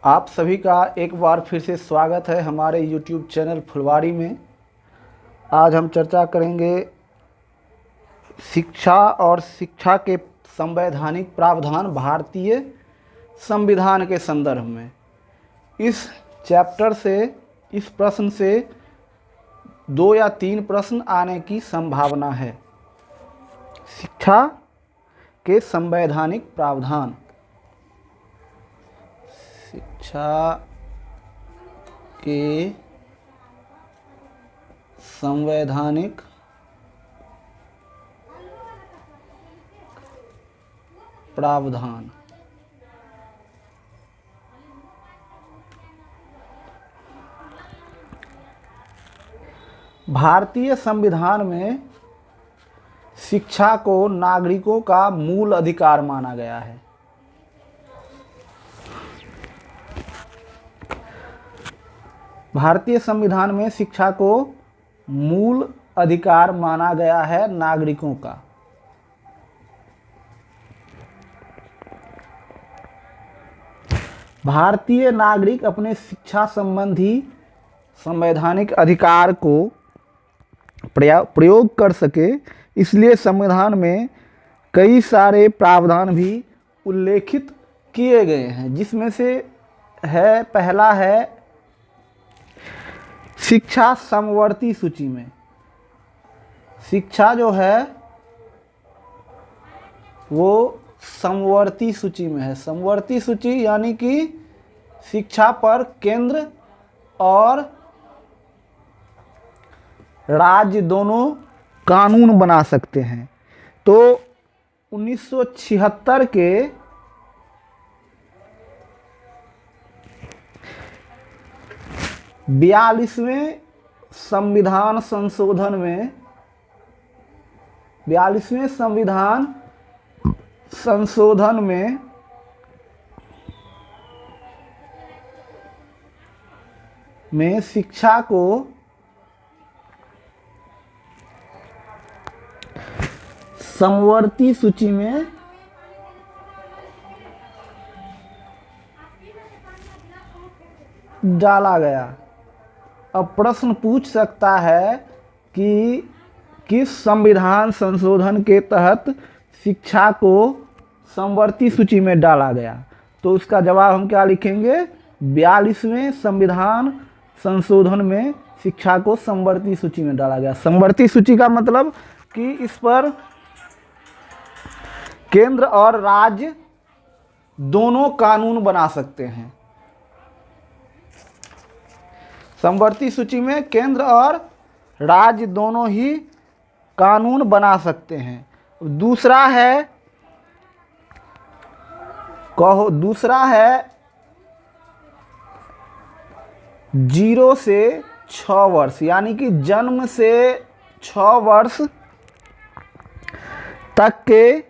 आप सभी का एक बार फिर से स्वागत है हमारे YouTube चैनल फुलवारी में। आज हम चर्चा करेंगे शिक्षा और शिक्षा के संवैधानिक प्रावधान भारतीय संविधान के संदर्भ में। इस चैप्टर से, इस प्रश्न से 2 या 3 प्रश्न आने की संभावना है। शिक्षा के संवैधानिक प्रावधान, शिक्षा के संवैधानिक प्रावधान। भारतीय संविधान में शिक्षा को नागरिकों का मूल अधिकार माना गया है। भारतीय संविधान में शिक्षा को मूल अधिकार माना गया है नागरिकों का। भारतीय नागरिक अपने शिक्षा संबंधी संवैधानिक अधिकार को प्रयोग कर सके, इसलिए संविधान में कई सारे प्रावधान भी उल्लेखित किए गए हैं, जिसमें से पहला है शिक्षा समवर्ती सूची में। शिक्षा जो है वो समवर्ती सूची में है। समवर्ती सूची यानी कि शिक्षा पर केंद्र और राज्य दोनों कानून बना सकते हैं। तो 1976 के 42वें संविधान संशोधन में, 42वें संविधान संशोधन में शिक्षा को समवर्ती सूची में डाला गया। अब प्रश्न पूछ सकता है कि किस संविधान संशोधन के तहत शिक्षा को समवर्ती सूची में डाला गया। तो उसका जवाब हम क्या लिखेंगे? 42वें संविधान संशोधन में शिक्षा को समवर्ती सूची में डाला गया। समवर्ती सूची का मतलब कि इस पर केंद्र और राज्य दोनों कानून बना सकते हैं। समवर्ती सूची में केंद्र और राज्य दोनों ही कानून बना सकते हैं। दूसरा है 0 से 6 वर्ष, यानी कि जन्म से 6 वर्ष तक के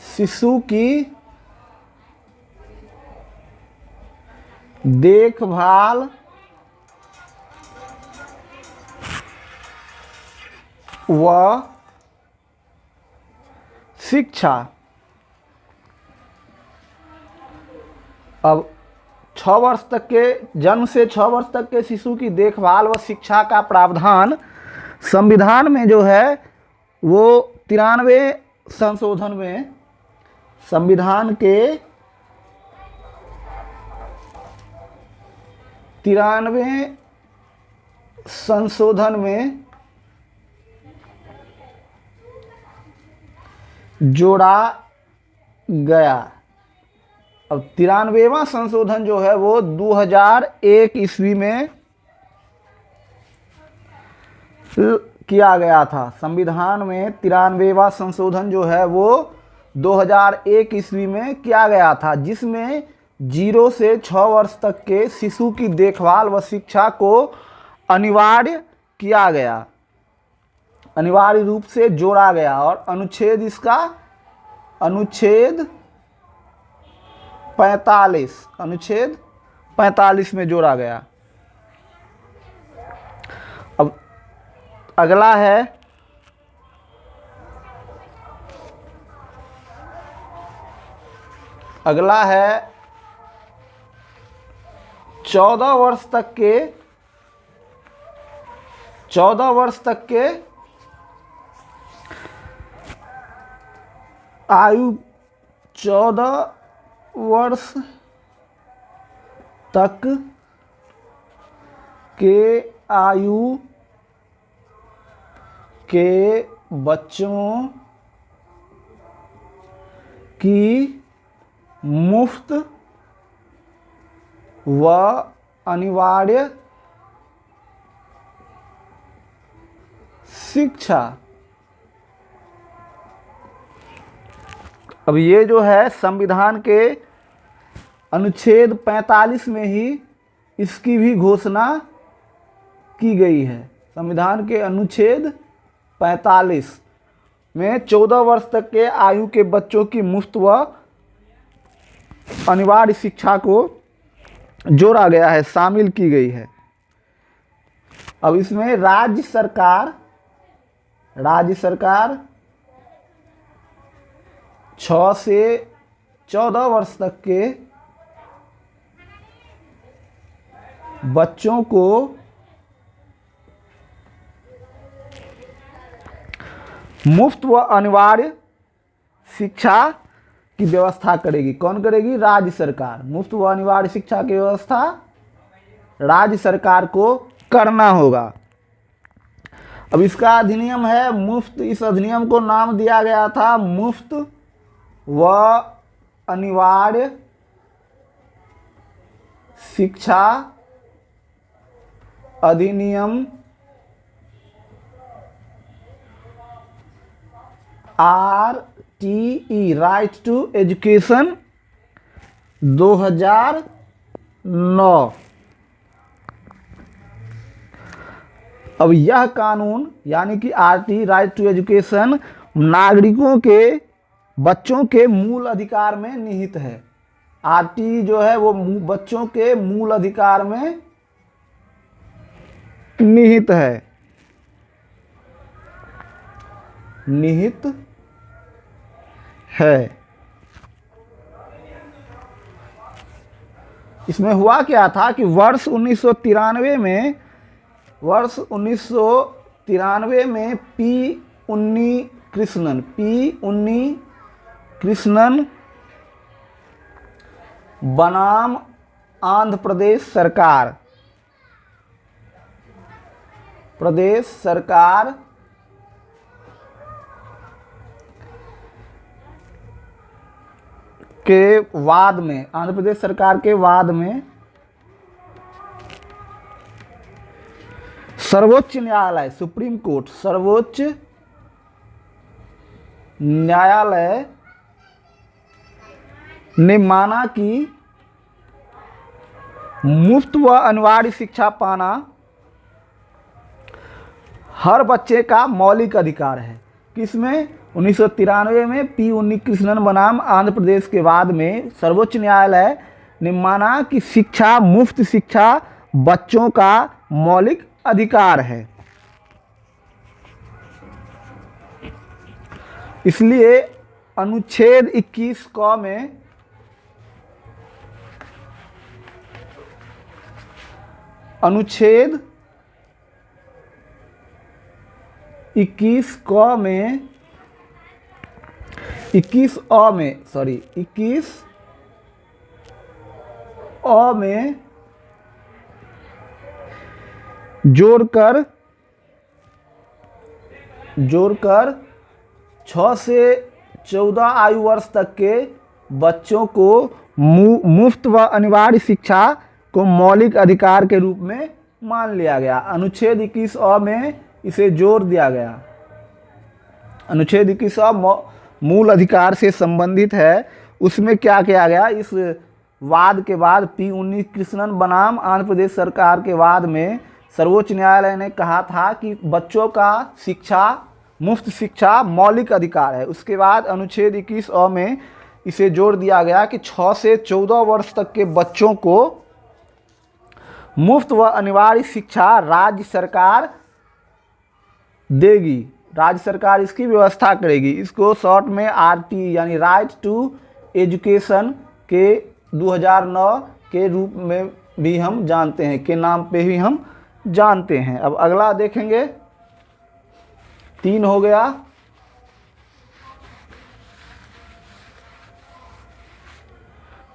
शिशु की देखभाल व शिक्षा। अब 6 वर्ष तक के, जन्म से 6 वर्ष तक के शिशु की देखभाल व शिक्षा का प्रावधान संविधान में जो है वो 93वें संशोधन में, संविधान के 93वें संशोधन में जोड़ा गया। अब 93वां संशोधन जो है वो 2001 ईस्वी में किया गया था। संविधान में 93वां संशोधन जो है वो 2001 ईस्वी में किया गया था, जिसमें 0 से 6 वर्ष तक के शिशु की देखभाल व शिक्षा को अनिवार्य किया गया, अनिवार्य रूप से जोड़ा गया। और अनुच्छेद इसका अनुच्छेद 45 में जोड़ा गया। अब अगला है अगला है 14 वर्ष तक के 14 वर्ष तक के आयु 14 वर्ष तक के आयु के बच्चों की मुफ्त व अनिवार्य शिक्षा। अब ये जो है संविधान के अनुच्छेद 45 में ही इसकी भी घोषणा की गई है। संविधान के अनुच्छेद 45 में 14 वर्ष तक के आयु के बच्चों की मुफ्त व अनिवार्य शिक्षा को जोड़ा गया है, शामिल की गई है। अब इसमें राज्य सरकार 6 से 14 वर्ष तक के बच्चों को मुफ्त व अनिवार्य शिक्षा की व्यवस्था करेगी। कौन करेगी? राज्य सरकार। मुफ्त व अनिवार्य शिक्षा की व्यवस्था राज्य सरकार को करना होगा। अब इसका अधिनियम है मुफ्त। इस अधिनियम को नाम दिया गया था मुफ्त व अनिवार्य शिक्षा अधिनियम RTE, राइट टू एजुकेशन 2009। अब यह कानून यानी कि RTE, राइट टू एजुकेशन, नागरिकों के बच्चों के मूल अधिकार में निहित है। RTE जो है वो बच्चों के मूल अधिकार में निहित है, निहित है। इसमें हुआ क्या था कि वर्ष 1993 में P. उन्नी कृष्णन बनाम आंध्र प्रदेश सरकार के वाद में, आंध्र प्रदेश सरकार के वाद में सर्वोच्च न्यायालय, सुप्रीम कोर्ट, सर्वोच्च न्यायालय ने माना कि मुफ्त व अनिवार्य शिक्षा पाना हर बच्चे का मौलिक अधिकार है। किसमें? 1993 में P. उन्नी कृष्णन बनाम आंध्र प्रदेश के वाद में सर्वोच्च न्यायालय ने माना कि शिक्षा, मुफ्त शिक्षा बच्चों का मौलिक अधिकार है। इसलिए अनुच्छेद 21 क में अनुच्छेद 21 क में 21 अ में सॉरी 21 अ में जोड़कर 6 से 14 आयु वर्ष तक के बच्चों को मुफ्त व अनिवार्य शिक्षा को मौलिक अधिकार के रूप में मान लिया गया। अनुच्छेद 21 अ में इसे जोड़ दिया गया। अनुच्छेद 21 अ मूल अधिकार से संबंधित है। उसमें क्या किया गया? इस वाद के बाद P. उन्नी कृष्णन बनाम आंध्र प्रदेश सरकार के वाद में सर्वोच्च न्यायालय ने कहा था कि बच्चों का शिक्षा, मुफ्त शिक्षा मौलिक अधिकार है। उसके बाद अनुच्छेद 21 अ में इसे जोड़ दिया गया कि 6 से 14 वर्ष तक के बच्चों को मुफ्त व अनिवार्य शिक्षा राज्य सरकार देगी, राज्य सरकार इसकी व्यवस्था करेगी। इसको शॉर्ट में RT यानी राइट टू एजुकेशन के 2009 के रूप में भी हम जानते हैं, के नाम पे भी हम जानते हैं। अब अगला देखेंगे, 3 हो गया।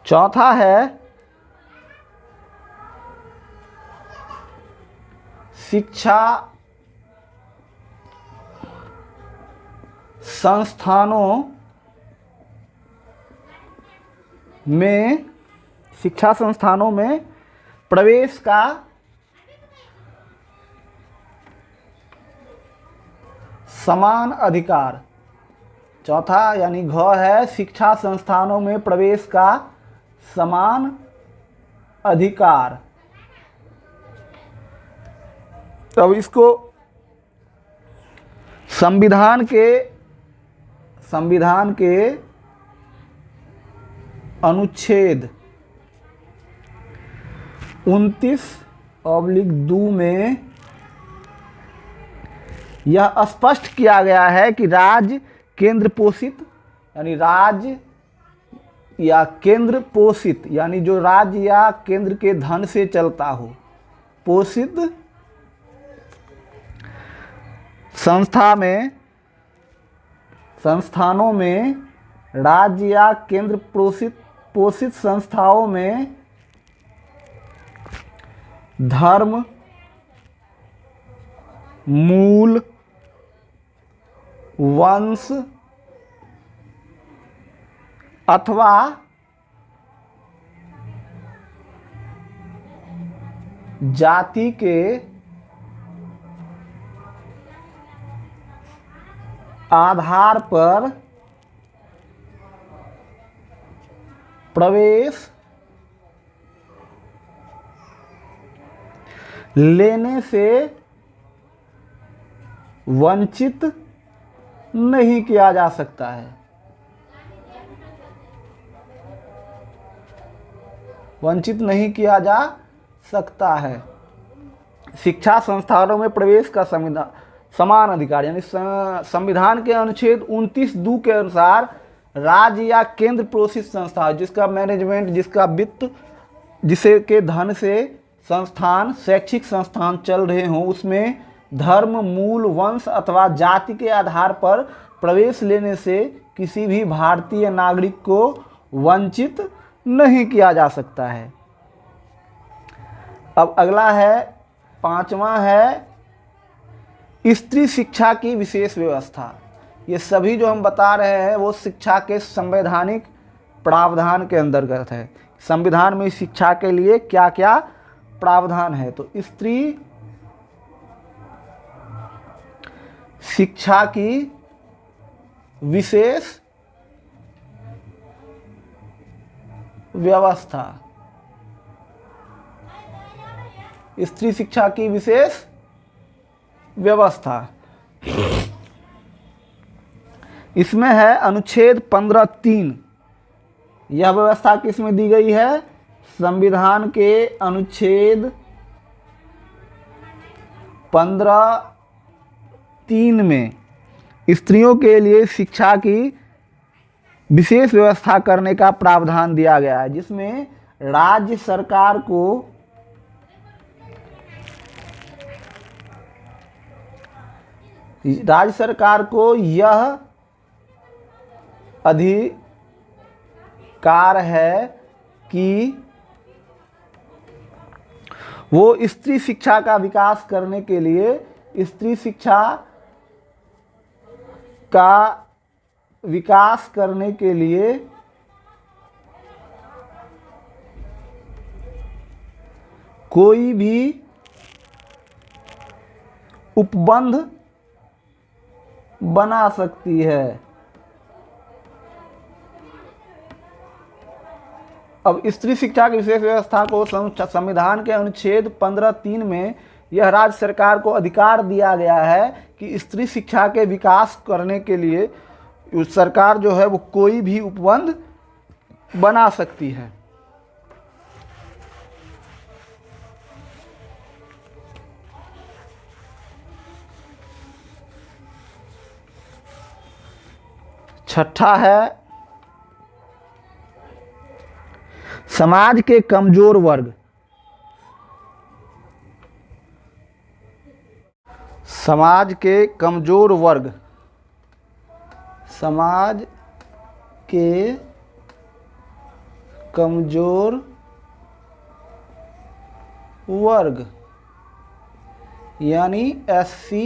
चौथा है शिक्षा संस्थानों में प्रवेश का समान अधिकार। चौथा यानी घ है शिक्षा संस्थानों में प्रवेश का समान अधिकार। अब इसको संविधान के अनुच्छेद 29/2 में यह स्पष्ट किया गया है कि राज्य केंद्र पोषित यानी राज्य या केंद्र पोषित यानी जो राज्य या केंद्र के धन से चलता हो, पोषित संस्थानों में राज्य या केंद्र पोषित संस्थाओं में धर्म, मूल, वंश अथवा जाति के आधार पर प्रवेश लेने से वंचित नहीं किया जा सकता है। वंचित नहीं किया जा सकता है। शिक्षा संस्थानों में प्रवेश का समान अधिकार यानी संविधान के अनुच्छेद 29(2) के अनुसार राज्य या केंद्र पोषित संस्था जिसका मैनेजमेंट, जिसका वित्त, जिसे के धन से संस्थान, शैक्षिक संस्थान चल रहे हों, उसमें धर्म, मूल, वंश अथवा जाति के आधार पर प्रवेश लेने से किसी भी भारतीय नागरिक को वंचित नहीं किया जा सकता है। अब अगला है, 5वां है स्त्री शिक्षा की विशेष व्यवस्था। ये सभी जो हम बता रहे हैं वो शिक्षा के संवैधानिक प्रावधान के अंतर्गत है। संविधान में शिक्षा के लिए क्या क्या प्रावधान है, तो स्त्री शिक्षा की विशेष व्यवस्था, स्त्री शिक्षा की विशेष व्यवस्था, इसमें है अनुच्छेद 15(3). यह व्यवस्था किसमें दी गई है? संविधान के अनुच्छेद 15(3) में स्त्रियों के लिए शिक्षा की विशेष व्यवस्था करने का प्रावधान दिया गया है, जिसमें राज्य सरकार को यह अधिकार है कि वो स्त्री शिक्षा का विकास करने के लिए, स्त्री शिक्षा का विकास करने के लिए कोई भी उपबंध बना सकती है। अब स्त्री शिक्षा की विशेष व्यवस्था को संविधान के अनुच्छेद 15(3) में यह राज्य सरकार को अधिकार दिया गया है कि स्त्री शिक्षा के विकास करने के लिए सरकार जो है वो कोई भी उपबंध बना सकती है। छठा है समाज के कमजोर वर्ग, समाज के कमजोर वर्ग, समाज के कमजोर वर्ग यानी SC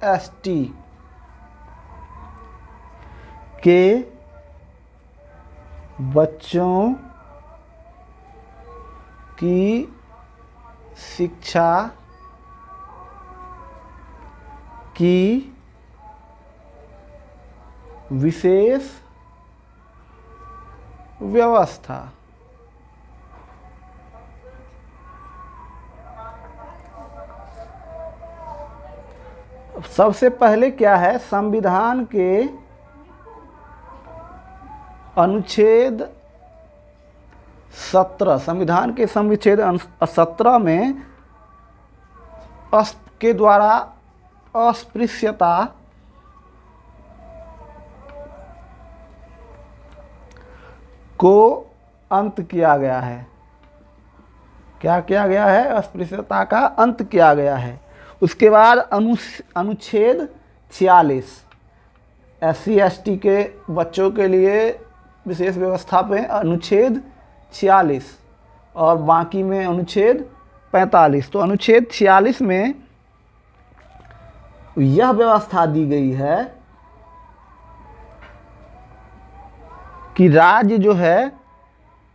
ST के बच्चों की शिक्षा की विशेष व्यवस्था। सबसे पहले क्या है, संविधान के अनुच्छेद 17, संविधान के अनुच्छेद 17 में के द्वारा अस्पृश्यता को अंत किया गया है। क्या किया गया है? अस्पृश्यता का अंत किया गया है। उसके बाद अनुच्छेद 46 SC ST के बच्चों के लिए विशेष व्यवस्था पे अनुच्छेद 46 और बाकी में अनुच्छेद 45। तो अनुच्छेद 46 में यह व्यवस्था दी गई है कि राज्य जो है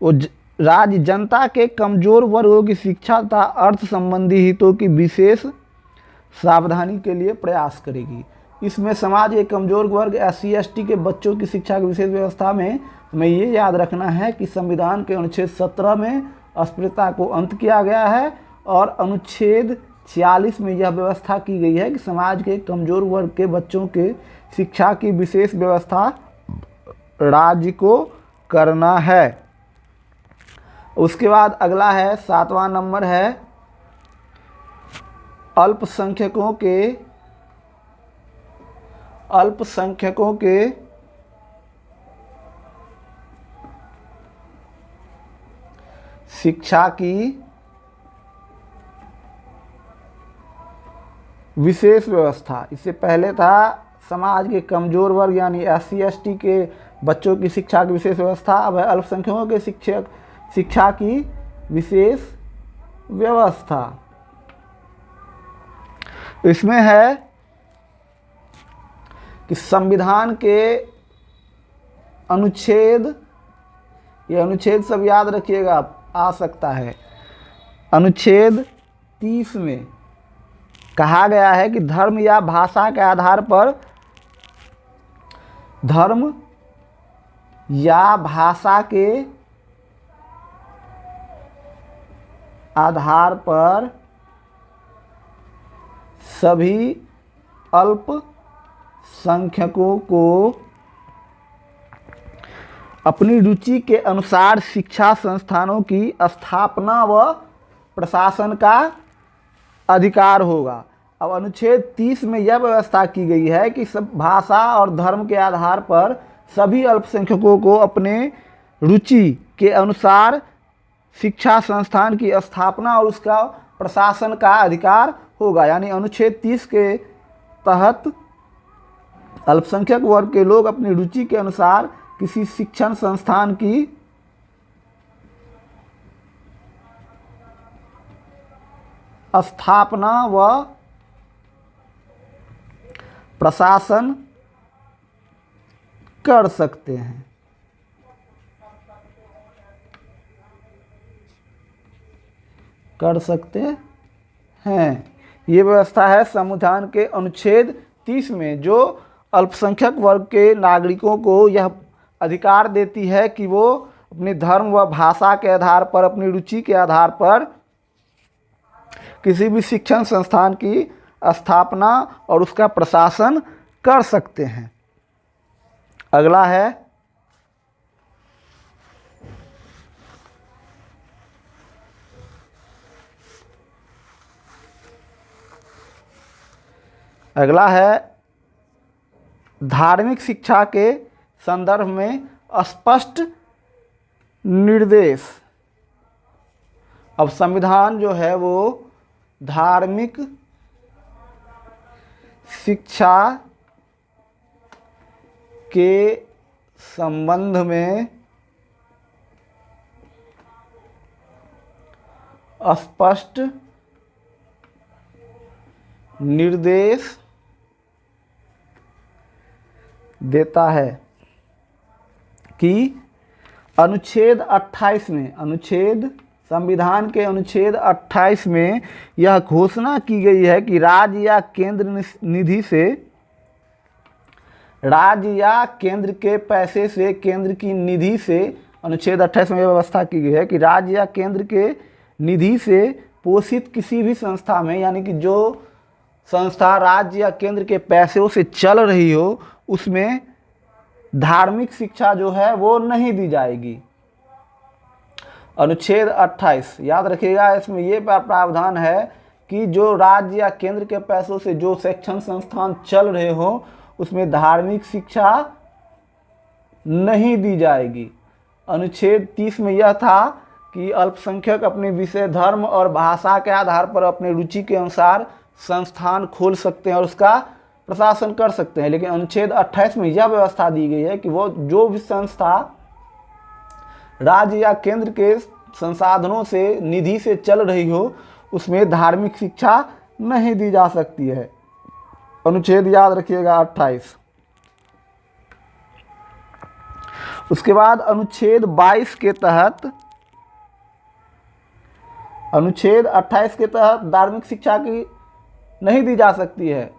वो राज्य जनता के कमजोर वर्गों की शिक्षा तथा अर्थ संबंधी हितों की विशेष सावधानी के लिए प्रयास करेगी। इसमें समाज के कमजोर वर्ग SC ST के बच्चों की शिक्षा की विशेष व्यवस्था में हमें ये याद रखना है कि संविधान के अनुच्छेद 17 में अस्पृश्यता को अंत किया गया है और अनुच्छेद 46 में यह व्यवस्था की गई है कि समाज के कमजोर वर्ग के बच्चों के शिक्षा की विशेष व्यवस्था राज्य को करना है। उसके बाद अगला है 7वां नंबर है अल्पसंख्यकों के शिक्षा की विशेष व्यवस्था। इससे पहले था समाज के कमजोर वर्ग यानी SC ST के बच्चों की शिक्षा की विशेष व्यवस्था, अब है अल्पसंख्यकों के शिक्षा की विशेष व्यवस्था। इसमें है कि संविधान के अनुच्छेद, ये अनुच्छेद सब याद रखिएगा, आ सकता है। अनुच्छेद 30 में कहा गया है कि धर्म या भाषा के आधार पर, धर्म या भाषा के आधार पर सभी अल्पसंख्यकों को अपनी रुचि के अनुसार शिक्षा संस्थानों की स्थापना व प्रशासन का अधिकार होगा। अब अनुच्छेद 30 में यह व्यवस्था की गई है कि सब भाषा और धर्म के आधार पर सभी अल्पसंख्यकों को अपने रुचि के अनुसार शिक्षा संस्थान की स्थापना और उसका प्रशासन का अधिकार होगा। यानी अनुच्छेद 30 के तहत अल्पसंख्यक वर्ग के लोग अपनी रुचि के अनुसार किसी शिक्षण संस्थान की स्थापना व प्रशासन कर सकते हैं। ये व्यवस्था है संविधान के अनुच्छेद 30 में, जो अल्पसंख्यक वर्ग के नागरिकों को यह अधिकार देती है कि वो अपने धर्म व भाषा के आधार पर, अपनी रुचि के आधार पर किसी भी शिक्षण संस्थान की स्थापना और उसका प्रशासन कर सकते हैं। अगला है धार्मिक शिक्षा के संदर्भ में स्पष्ट निर्देश। अब संविधान जो है वो धार्मिक शिक्षा के संबंध में स्पष्ट निर्देश देता है कि अनुच्छेद 28 में संविधान के अनुच्छेद 28 में यह घोषणा की गई है कि राज्य या केंद्र के पैसे से, केंद्र की निधि से, अनुच्छेद 28 में यह व्यवस्था की गई है कि राज्य या केंद्र के निधि से पोषित किसी भी संस्था में, यानी कि जो संस्था राज्य या केंद्र के पैसों से चल रही हो, उसमें धार्मिक शिक्षा जो है वो नहीं दी जाएगी। अनुच्छेद 28 याद रखिएगा, इसमें ये प्रावधान है कि जो राज्य या केंद्र के पैसों से जो शैक्षणिक संस्थान चल रहे हो उसमें धार्मिक शिक्षा नहीं दी जाएगी। अनुच्छेद 30 में यह था कि अल्पसंख्यक अपने विषय, धर्म और भाषा के आधार पर अपने रुचि के अनुसार संस्थान खोल सकते हैं और उसका प्रशासन कर सकते हैं। लेकिन अनुच्छेद 28 में यह व्यवस्था दी गई है कि वो जो भी संस्था राज्य या केंद्र के संसाधनों से, निधि से चल रही हो, उसमें धार्मिक शिक्षा नहीं दी जा सकती है। अनुच्छेद याद रखिएगा 28। उसके बाद अनुच्छेद 22 के तहत, अनुच्छेद 28 के तहत धार्मिक शिक्षा की नहीं दी जा सकती है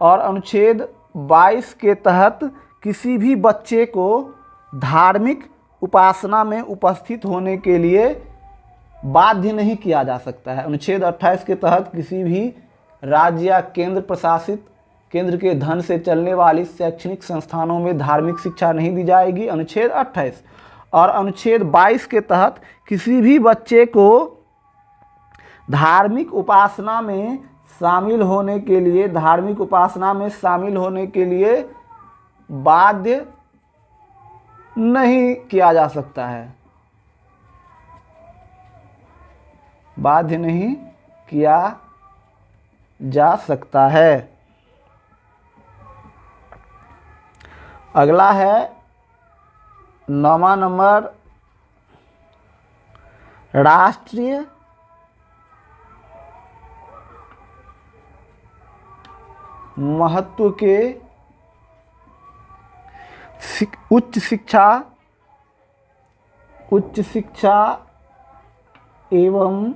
और अनुच्छेद 22 के तहत किसी भी बच्चे को धार्मिक उपासना में उपस्थित होने के लिए बाध्य नहीं किया जा सकता है। अनुच्छेद 28 के तहत किसी भी राज्य या केंद्र प्रशासित, केंद्र के धन से चलने वाली शैक्षणिक संस्थानों में धार्मिक शिक्षा नहीं दी जाएगी, अनुच्छेद 28। और अनुच्छेद 22 के तहत किसी भी बच्चे को धार्मिक उपासना में शामिल होने के लिए, धार्मिक उपासना में शामिल होने के लिए बाध्य नहीं किया जा सकता है, बाध्य नहीं किया जा सकता है। अगला है 9वां नंबर, राष्ट्रीय महत्व के उच्च शिक्षा एवं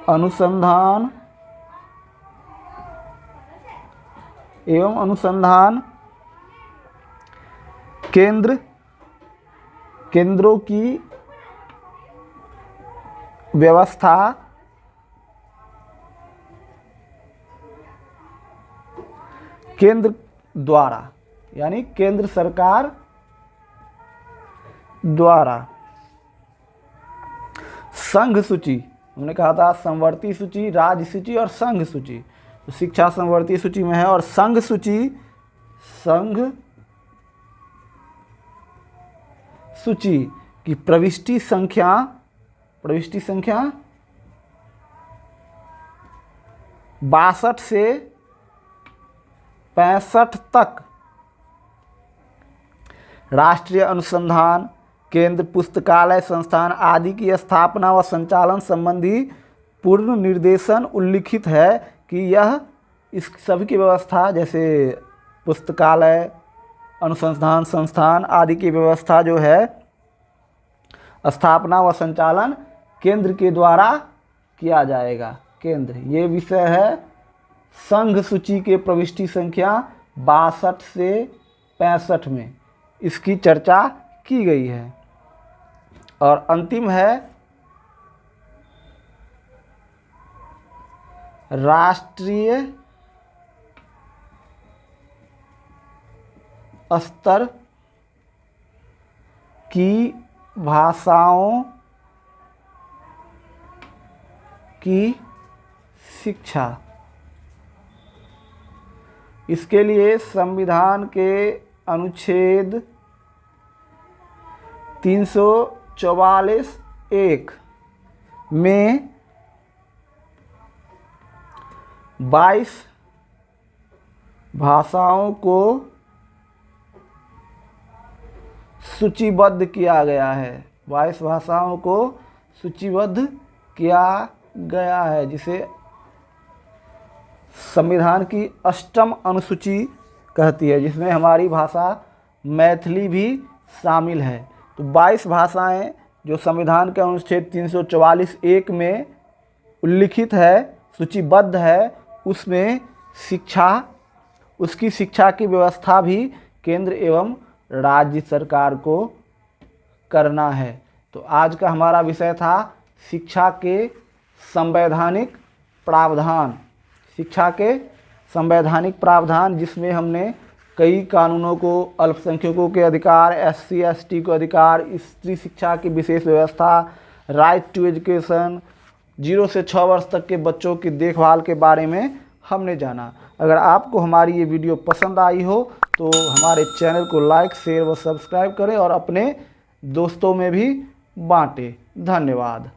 अनुसंधान केंद्रों की व्यवस्था केंद्र द्वारा, यानी केंद्र सरकार द्वारा संघ सूची, हमने कहा था समवर्ती सूची, राज्य सूची और संघ सूची। तो शिक्षा समवर्ती सूची में है और संघ सूची की प्रविष्टि संख्या 62 से 65 तक राष्ट्रीय अनुसंधान केंद्र, पुस्तकालय संस्थान आदि की स्थापना व संचालन संबंधी पूर्ण निर्देशन उल्लिखित है कि यह इस सभी की व्यवस्था, जैसे पुस्तकालय, अनुसंधान संस्थान आदि की व्यवस्था जो है, स्थापना व संचालन केंद्र के द्वारा किया जाएगा। केंद्र, ये विषय है संघ सूची के प्रविष्टि संख्या 62 से 65 में इसकी चर्चा की गई है। और अंतिम है राष्ट्रीय स्तर की भाषाओं की शिक्षा। इसके लिए संविधान के अनुच्छेद 1944-1 में 22 भाषाओं को सूचीबद्ध किया गया है। 22 भाषाओं को सूचीबद्ध किया गया है, जिसे संविधान की अष्टम अनुसूची कहती है, जिसमें हमारी भाषा मैथिली भी शामिल है। तो 22 भाषाएं जो संविधान के अनुच्छेद 344(1) में उल्लिखित है, सूचीबद्ध है, उसमें उसकी शिक्षा की व्यवस्था भी केंद्र एवं राज्य सरकार को करना है। तो आज का हमारा विषय था शिक्षा के संवैधानिक प्रावधान। शिक्षा के संवैधानिक प्रावधान, जिसमें हमने कई कानूनों को, अल्पसंख्यकों के अधिकार, SC ST को अधिकार, स्त्री शिक्षा की विशेष व्यवस्था, राइट टू एजुकेशन, 0 से 6 वर्ष तक के बच्चों की देखभाल के बारे में हमने जाना। अगर आपको हमारी ये वीडियो पसंद आई हो तो हमारे चैनल को लाइक, शेयर व सब्सक्राइब करें और अपने दोस्तों में भी बांटें। धन्यवाद।